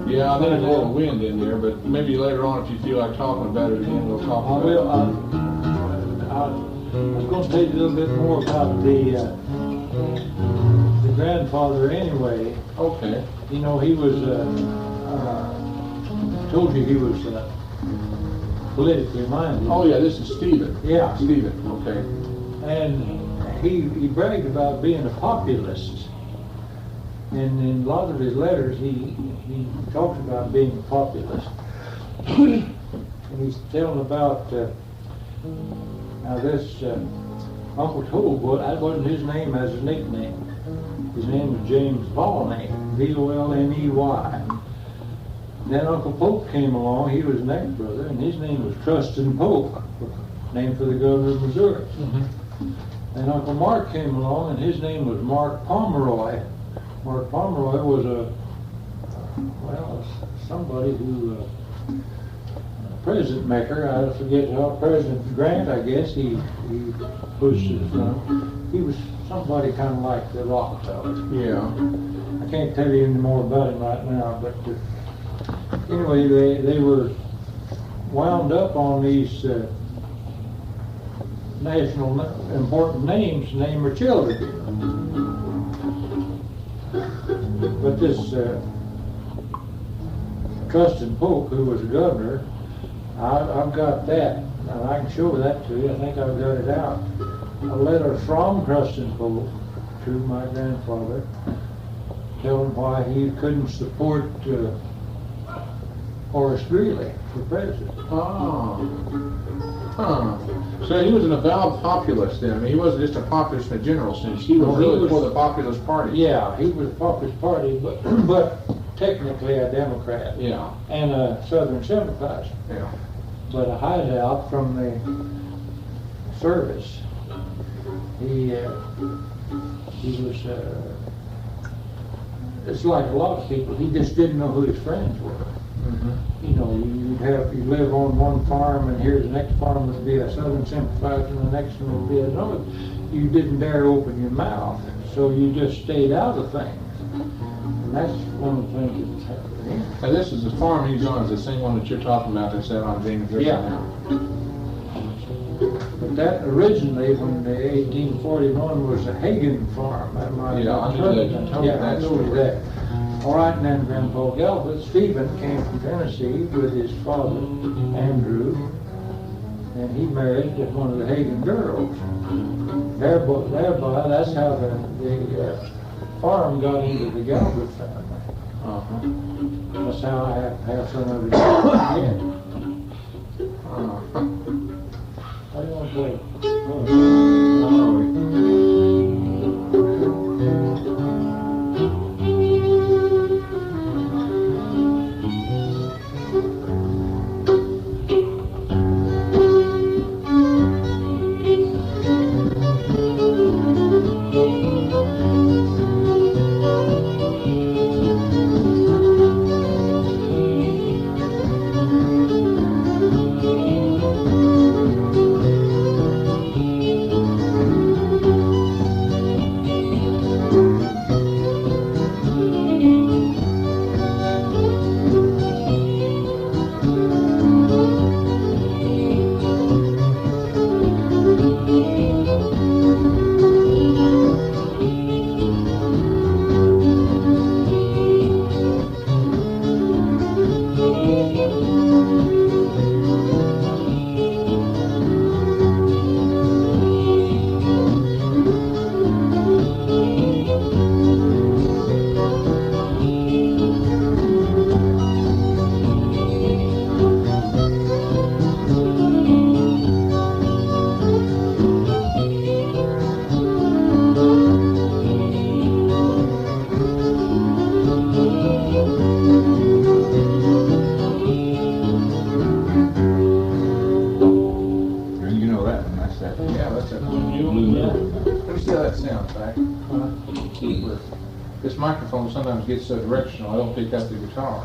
Yeah, I think there's a little wind in there, but maybe later on if you feel like talking about it again, we'll talk about it. I was going to tell you a little bit more about the grandfather anyway. Okay. You know, he was, told you he was politically minded. Oh yeah, this is Stephen. Yeah. Stephen, okay. And he bragged about being a populist. And in a lot of his letters, he talks about being a populist. And he's telling about now this Uncle Tobe, that wasn't his name as a nickname. His name was James Volney, V-O-L-N-E-Y. Then Uncle Polk came along. He was next brother, and his name was Trustin Polk, named for the governor of Missouri. And Uncle Mark came along, and his name was Mark Pomeroy. Mark Pomeroy was somebody who, president maker. I forget how President Grant, I guess, he pushed it from. He was somebody kind of like the Rockefeller. Yeah. I can't tell you any more about him right now, but anyway, they were wound up on these national important names to name their children. But this Trustin Polk, who was a governor, I've got that, and I can show that to you. I think I've got it out. A letter from Trustin Polk to my grandfather, telling why he couldn't support Horace Greeley for president. Oh. Huh. So he was an avowed populist then. I mean, he wasn't just a populist in a general sense. He was really for the populist party. Yeah, he was a populist party, but technically a Democrat. Yeah. And a Southern sympathizer. Yeah. But a hideout from the service. He was, it's like a lot of people, he just didn't know who his friends were. You know, you live on one farm, and here's the next farm would be a Southern sympathizer, and the next one would be another. You didn't dare open your mouth, so you just stayed out of things. And that's one of the things that's happening. Now this is the farm he's on, is the same one that you're talking about that's out on James River now. But that originally, when the 1841 was a Hagen farm. That might Yeah, I knew that. Yeah, I know that. All right, and then Grandpa Galbraith, Stephen came from Tennessee with his father, Andrew, and he married one of the Hagen girls. Thereby, that's how the farm got into the Galbraith family. That's how I have some of it again. What do you want to play? This microphone sometimes gets so directional, I don't pick up the guitar.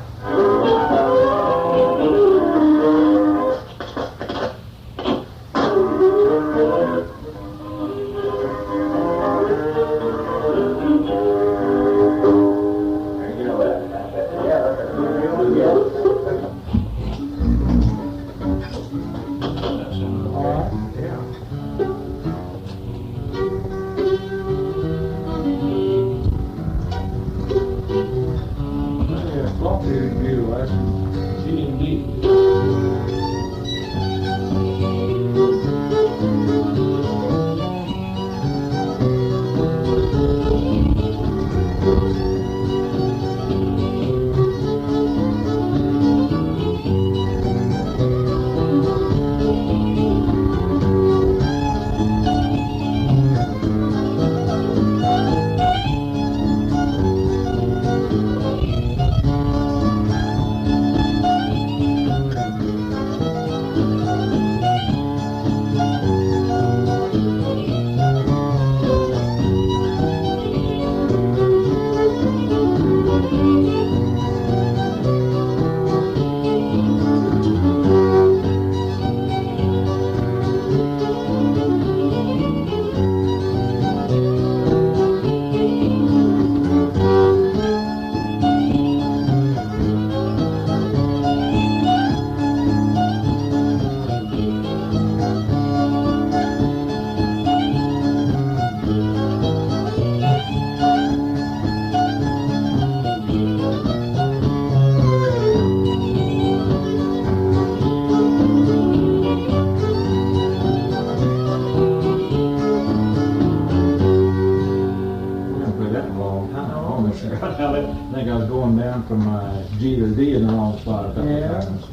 down from my G to D in the wrong spot a couple of times.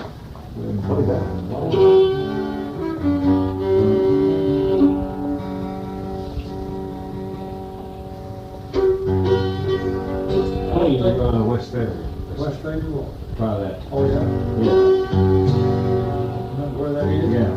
What is that? Westphalia. Westphalia Waltz. Try that. Oh, yeah? Yeah. Remember where that is? Yeah.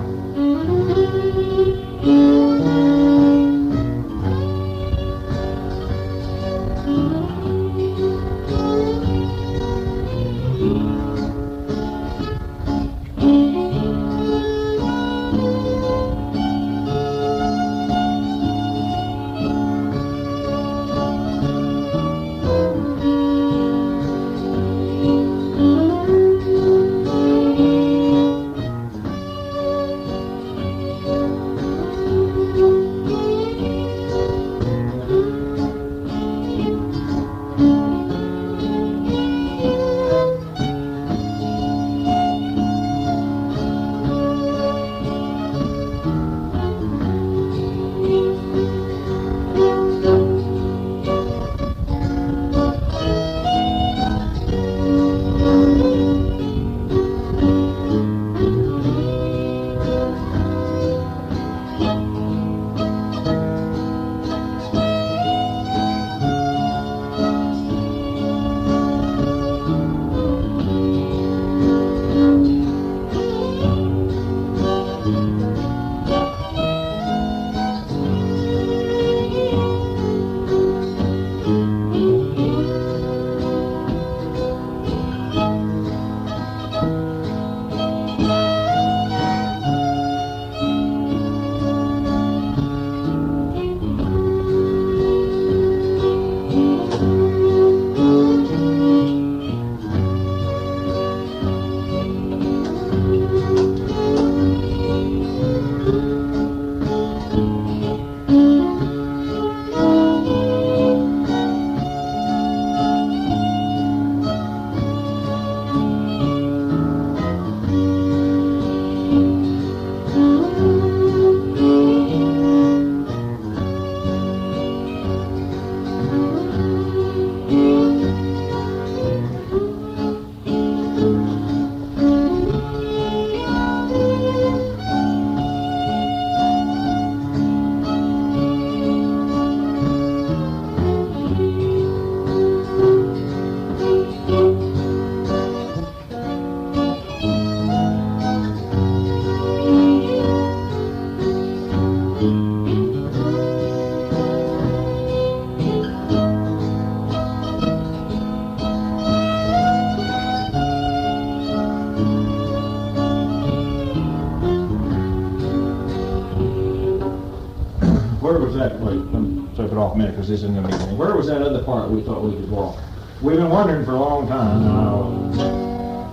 Where was that? Wait, let me take it off a minute because this isn't going to be anything. Where was that other part we thought we could walk? We've been wondering for a long time.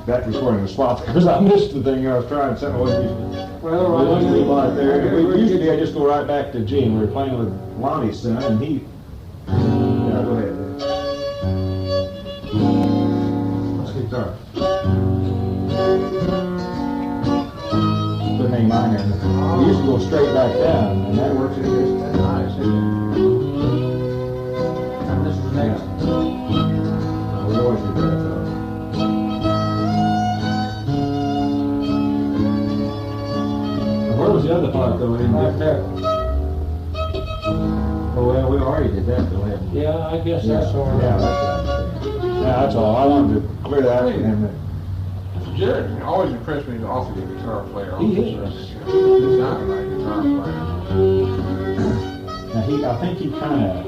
That recording was swapped because I missed the thing I was trying to send away. Well, right there. Usually I just go right back to Gene. We were playing with Lonnie's son, and he. Yeah, go ahead. Let's get started. Put an A minor. We used to go straight back down, and that works. That's nice, isn't it? And this is the next. We always do that. Where was the other part though? Right there. Oh well, we already did that though, haven't we? Yeah, I guess that's all right. Yeah, that's right. Yeah, that's all. I wanted to clear that up. Jared always impressed me as an awful good guitar player. He is. He sounded like a guitar player. Now I think he kind of.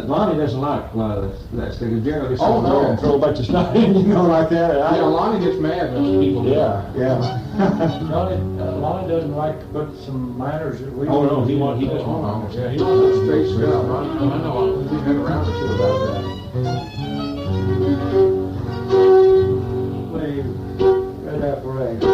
Lonnie doesn't like a lot of that stuff. Generally, Oh, no. and throw a bunch of stuff in, like that. Yeah, Lonnie gets mad when people. Yeah. Lonnie doesn't like to put some minors that we. Oh no, he doesn't. Yeah, he wants a straight stuff. I know. We've had a round or two about that. Play Red Apparatus.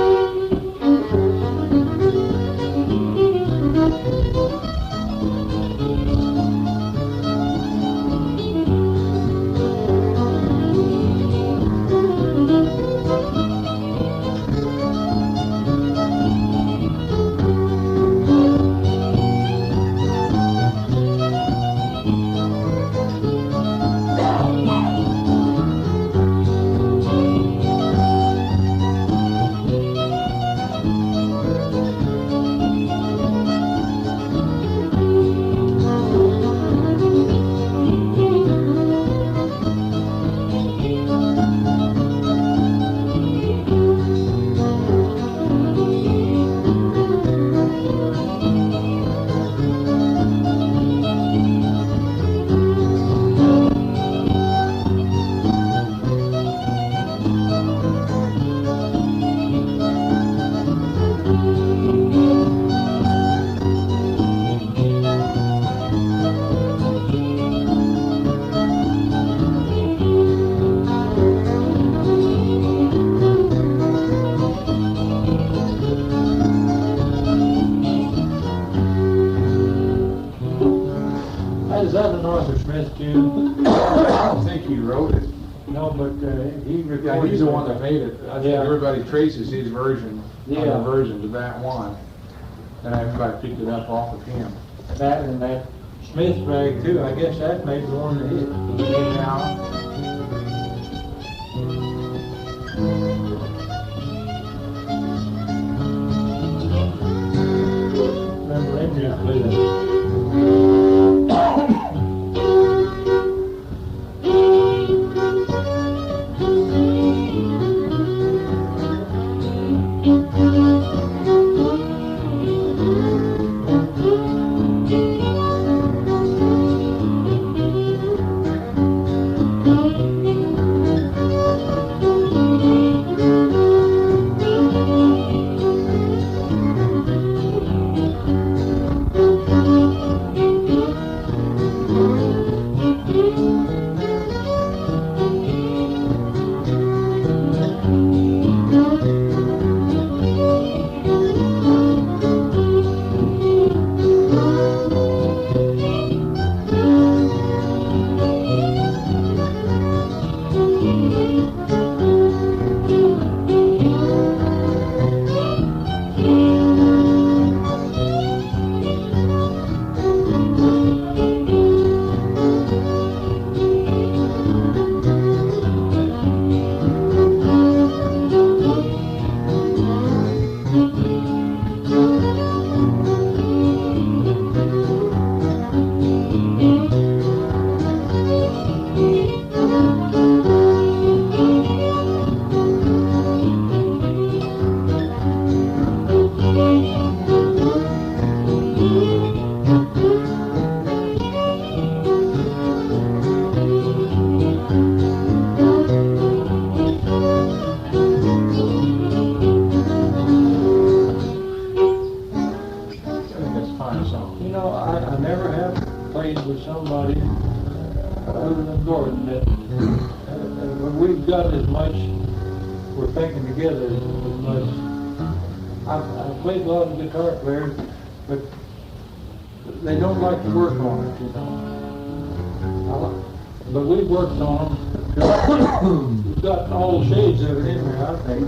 this tune. I don't think he wrote it. No, but he recorded. Yeah, he's the one that made it. I think Yeah. everybody traces his version, Yeah. other version to that one. And everybody picked it up off of him. That and that Smith rag too. I guess that made the one that hit. Now, Remember Andrew played it. I never have played with somebody other than Gordon that we've got as much, we're thinking together as much. I've played a lot of guitar players, but they don't like to work on it, you know. But we've worked on them. We've got all shades of it in there, I think.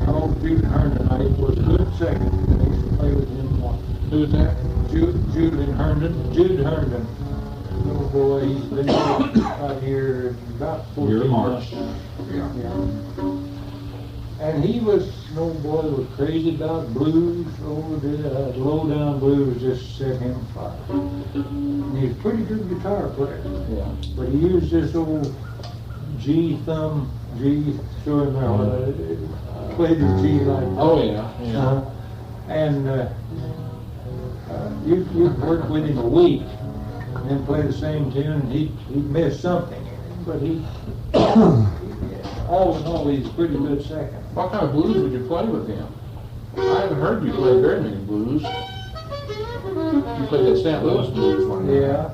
Old Jude Herndon, I was a good second. I used to play with him once. who's that? Jude Herndon. Jude Herndon. Little boy, he's been out here about 14 Year of March. months. Yeah. And he was an old boy that was crazy about blues, over the low down blues just set him fire. And he was a pretty good guitar player. Yeah. But he used this old G thumb, show him how played the G like that. Oh, yeah, yeah. And you'd work with him a week and then play the same tune and he'd miss something. But he all in all, he's a pretty good second. What kind of blues would you play with him? I haven't heard you play very many blues. You played that St. Louis blues one night. Yeah.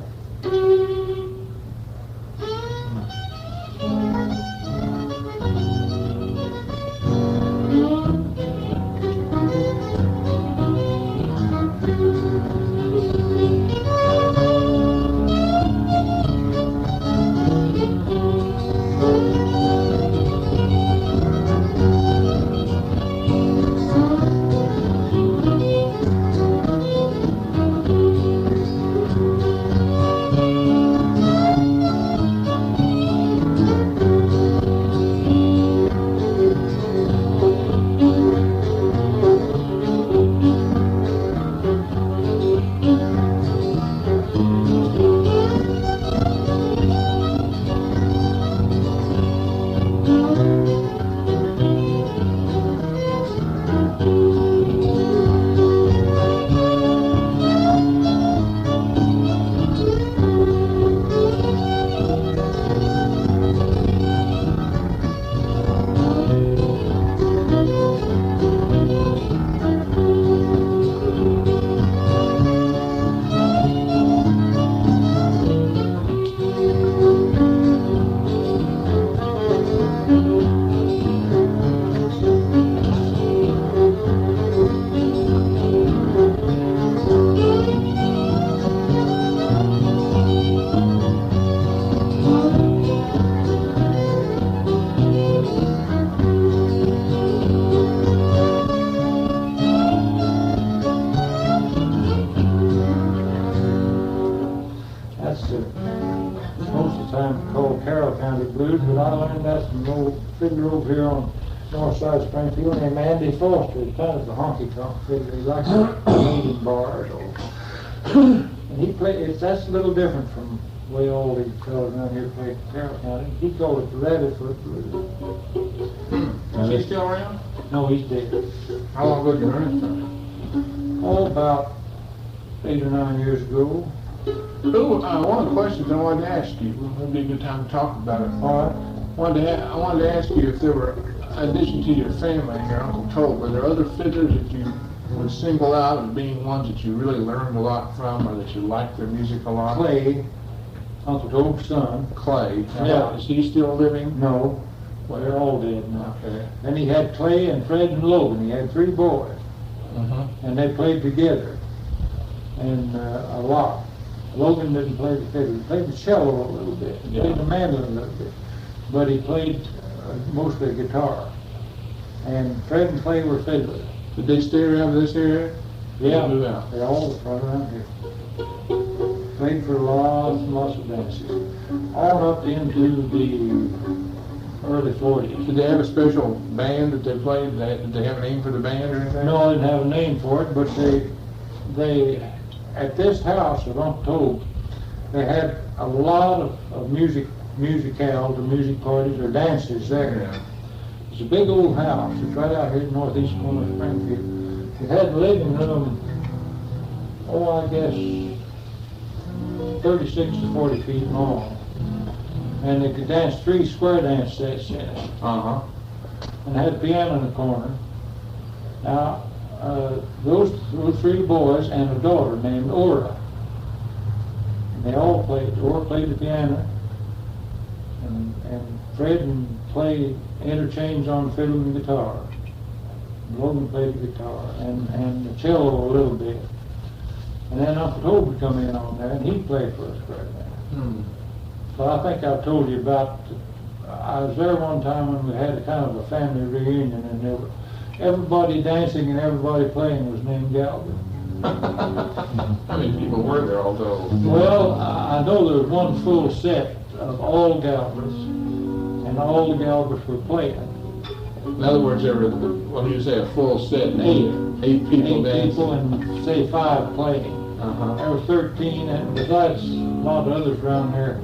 mine, that's an old fiddler over here on north side of Springfield named Andy Foster. He's kind of a honky-tonk fiddler. He likes Canadian bars. And he played, that's a little different from the way all these fellas around here play in Carroll County. He called it the rabbit foot blues. Is he still around? No, he's dead. How long ago did you learn it from? Oh, about 8 or 9 years ago. Ooh, one of the questions I wanted to ask you, would be a good time to talk about it. All right. I wanted to ask you if there were, in addition to your family and your Uncle Tobe, were there other fiddlers that you would single out as being ones that you really learned a lot from, or that you liked their music a lot? Clay, Uncle Tobe's son. Clay. Now, Yeah. Is he still living? No, well, they're all dead now. Okay. Then he had Clay and Fred and Logan. He had 3 boys, and they played together, and a lot. Logan didn't play the fiddle. He played the cello a little bit. He played the mandolin a little bit, but he played mostly guitar. And Fred and Clay were fiddlers. Did they stay around this area? Yeah, They moved out. they all right around here. Played for lots and lots of dances, all up into the early 40s. Did they have a special band that they played? Did they have a name for the band or anything? No, I didn't have a name for it, but they at this house of Uncle Tobe, they had a lot of musicals or music parties or dances there. Yeah. It's a big old house. It's right out here in the northeast corner of Springfield. It had a living room, I guess 36 to 40 feet long. And they could dance 3 square dance sets in it. And had a piano in the corner. Now, those 3 boys and a daughter named Ora. And they all played. Ora played the piano, and Fred and Clay interchanged on the fiddle and the guitar. And Logan played the guitar and the cello a little bit. And then Uncle Tobe would come in on there, and he'd play for us right now. So I think I've told you about. I was there one time when we had a kind of a family reunion, and there were, everybody dancing and everybody playing was named Galbraith. How many people were there, although? Well, I know there was one full set of all Galbraiths, and all the Galbraiths were playing. In other words, there were, when you say a full set, 8 people dancing. People and say 5 playing. There were 13, and besides a lot of others around there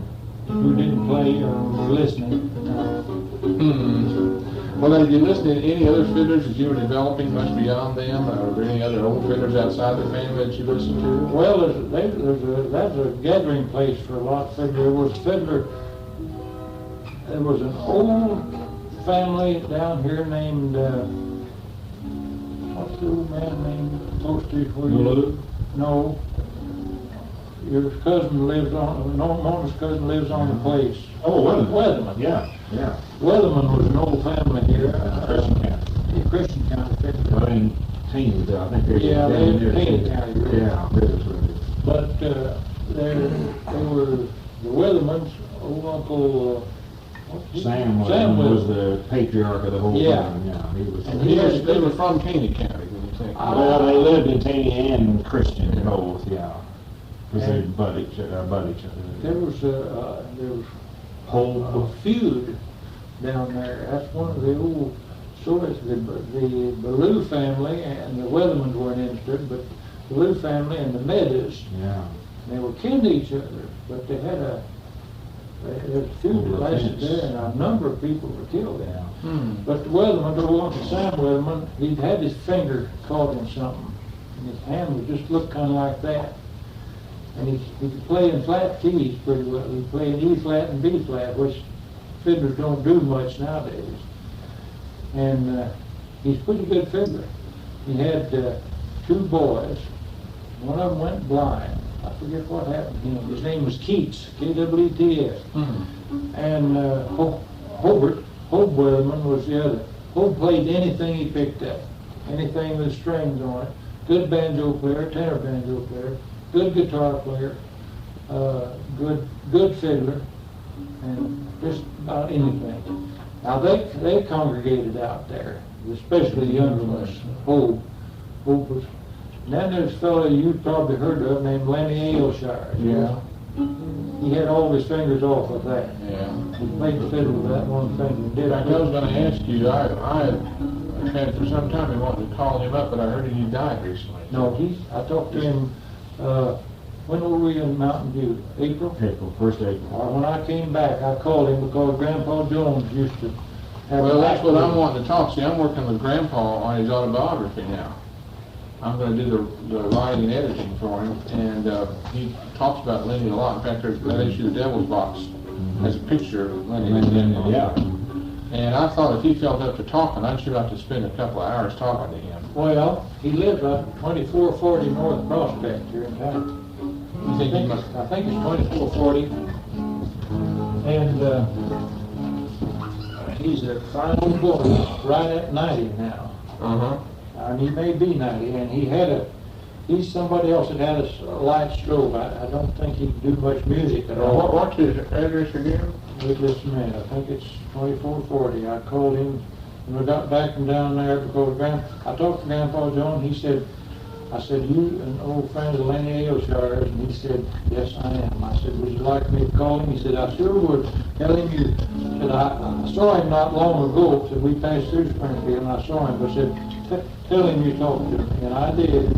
who didn't play or were listening. Well, have you listened to any other fiddlers that you were developing much beyond them? Or are there any other old fiddlers outside the family that you listened to? Well, that's a gathering place for a lot of fiddlers. There was an old family down here named, what's the old man named close to where you live? No. Your cousin lives on, Mona's cousin lives on the place. Oh, Weatherman. Yeah. Weatherman was an old family here. Christian County. Christian County. Well, in Teens, I think they're Yeah, they down in near King Teens. County, really. Yeah, Rivers. But they were the Weathermans, old Uncle Sam was Weatherman. the patriarch of the whole Yeah. thing. Yeah, he was. And They were from Caney County, when you think. Well, they lived in Taney and Christian both, yeah. Because they butt each other. There was a feud down there. That's one of the old stories. The Ballou family and the Weathermans weren't interested, but the Ballou family and the Meadows, Yeah. they were kin to each other, but they had a feud that lasted there, and a number of people were killed there. But the Weatherman, the old Uncle Sam Weatherman, he'd had his finger caught in something, and his hand would just look kind of like that. And he could play in flat keys pretty well. He played E flat and B flat, which fiddlers don't do much nowadays. And he's a pretty good fiddler. He had 2 boys. One of them went blind. I forget what happened to him. His name was Keats, Kwets. And Hobe Weatherman was the other. Hobe played anything he picked up, anything with strings on it. Good banjo player, tenor banjo player. Good guitar player, good fiddler, and just about anything. Now they congregated out there, especially the younger ones. Hobe was. And then there's a fellow you've probably heard of named Lenny Aylshire. Yeah. he had all his fingers off of that. Yeah. He played the fiddle with that one finger and did I it. was going to ask you, I had for some time been wanting to call him up, but I heard he died recently. No, I talked to him, when were we in Mountain View? April? April, 1st April. When I came back, I called him because Grandpa Jones used to have. Well, that's what I'm wanting to talk. See, I'm working with Grandpa on his autobiography now. I'm going to do the writing and editing for him, and he talks about Lenny a lot. In fact, that issue of the Devil's Box has a picture of Lenny. Yeah. And I thought if he felt up to talking, I'd sure like to spend a couple of hours talking to him. Well, he lives on 2440 North Prospect here in town. You think he must? I think it's 2440. And he's a fine old boy, right at 90 now. Uh-huh. And he may be 90, and he's somebody else that had a light stroke. I don't think he could do much music at all. What's his address again? Wait just a minute, I think it's 2440. I called him when we got back from down there because I talked to Grandpa John. I said, you an old friend of Lenny Ailshire's? And he said, yes, I am. I said, would you like me to call him? He said, I sure would. Tell him you said, I saw him not long ago. Said, we passed through Springfield and I saw him. But said, tell him you talked to him. And I did.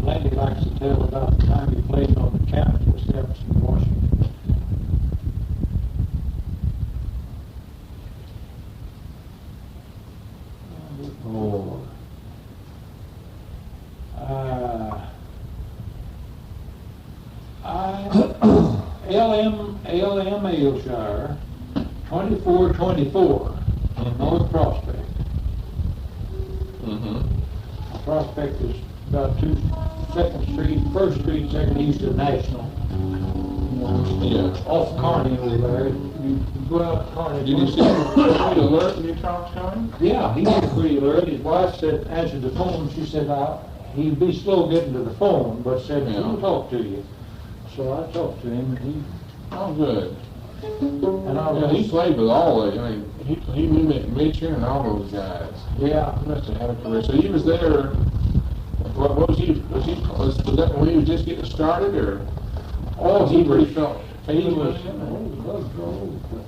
Lenny likes to tell about the time he played on the county steps in Washington. Oh. LM Ailshire, 2424 in North Prospect. Mm-hmm. Prospect is about 2nd Street, 1st Street, 2nd east of National. Yeah. Off Kearney over there. You go out Kearney. Did you see him pretty alert when you talked to him? Yeah, he was pretty alert. His wife said, answered the phone. She said, he'd be slow getting to the phone, but said, he'll talk to you. So I talked to him, and he... Oh, good. And he played with all of them. I mean, he knew Mitchell and all those guys. Yeah. He must have had a career. So he was there. What was that when he was just getting started, or? Oh, he really felt. He was.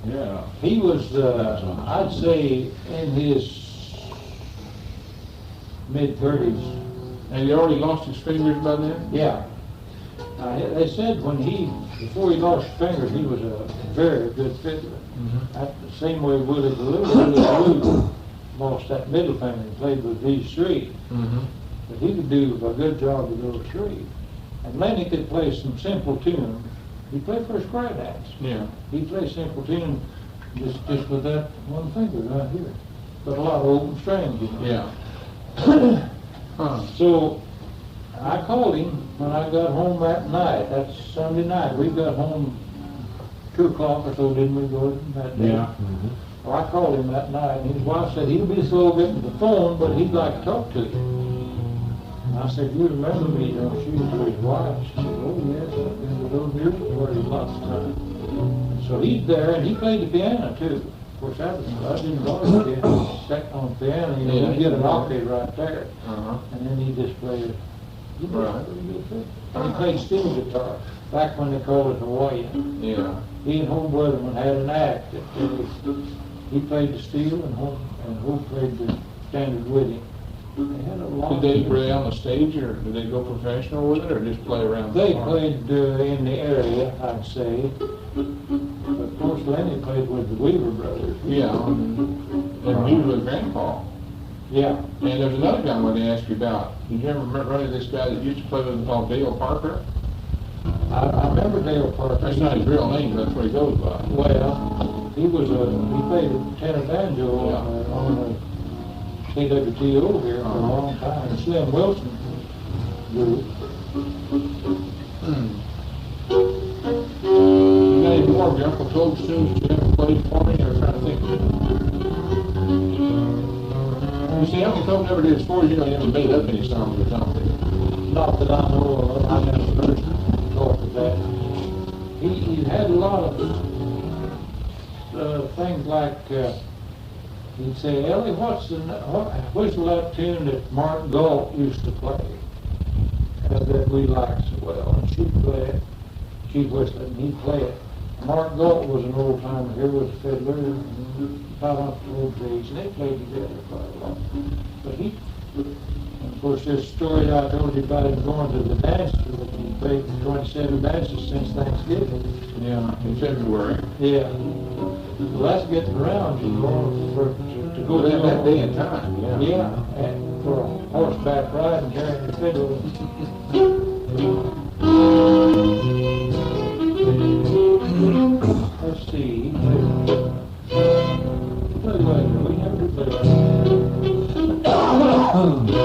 Yeah. He was. I'd say in his mid-30s. And he already lost his fingers by then? Yeah. They said before he lost his fingers, he was a very good fiddler. Mm-hmm. The same way Willie Blue lost that middle finger and played with these three. Mm-hmm. But he could do a good job with those three. And Lenny could play some simple tunes. He played for his crackdance. Yeah. He played simple tunes just with that one finger right here. But a lot of open strings, you know. Yeah. Huh. So I called him when I got home that night. That's Sunday night. We got home 2 o'clock or so, didn't we, Gordon, that day? Yeah. Mm-hmm. Well, I called him that night, and his wife said he'll be slow getting to the phone, but he'd like to talk to you. And I said, you remember me, don't you? To his wife. She said, oh, yes, I've been to those music parties lots of times. So he's there, and he played the piano, too. Of course, I didn't know the piano. He sat on the piano, you know, you get an octave right there. Uh-huh. And then he just played. He played steel guitar, back when they called it Hawaiian. Yeah. He and Home Weatherman had an act that he played the steel and Home played the standard with him. They had a lot. Did they play on the stage, or did they go professional with it, or just play around? They played in the area, I'd say. But of course, Lenny played with the Weaver brothers. Yeah. And he was with Grandpa. Yeah. And there's another guy I wanted to ask you about. Did you ever run into this guy that used to play with him called Dale Parker? I remember Dale Parker. That's not his real name, but that's what he goes by. Well, he played tenor banjo on the KWTO here for a long time. And Slim Wilson group. You got any more of your Uncle Toad's tunes you haven't played for me? Or trying to think. You see, Uncle Toad never did as far as you know, he never made up any songs or something. Not that I know of. I never heard him talk of that. He had a lot of things like, he'd say, Ellie, whistle that tune that Mark Galt used to play? that we liked so well, and she'd play it, she'd whistle it, and he'd play it. Mark Galt was an old timer here, was a fiddler, and got off the old days, and they played together quite a lot. But he, and of course, this story I told you about him going to the dance, he played 27 dances since Thanksgiving. Yeah, in February. Yeah. Well, that's getting around, you know, to go Well, down that day and time, yeah. Yeah, and for a horseback ride and carrying the fiddle. Let's see, he played like, we never did play like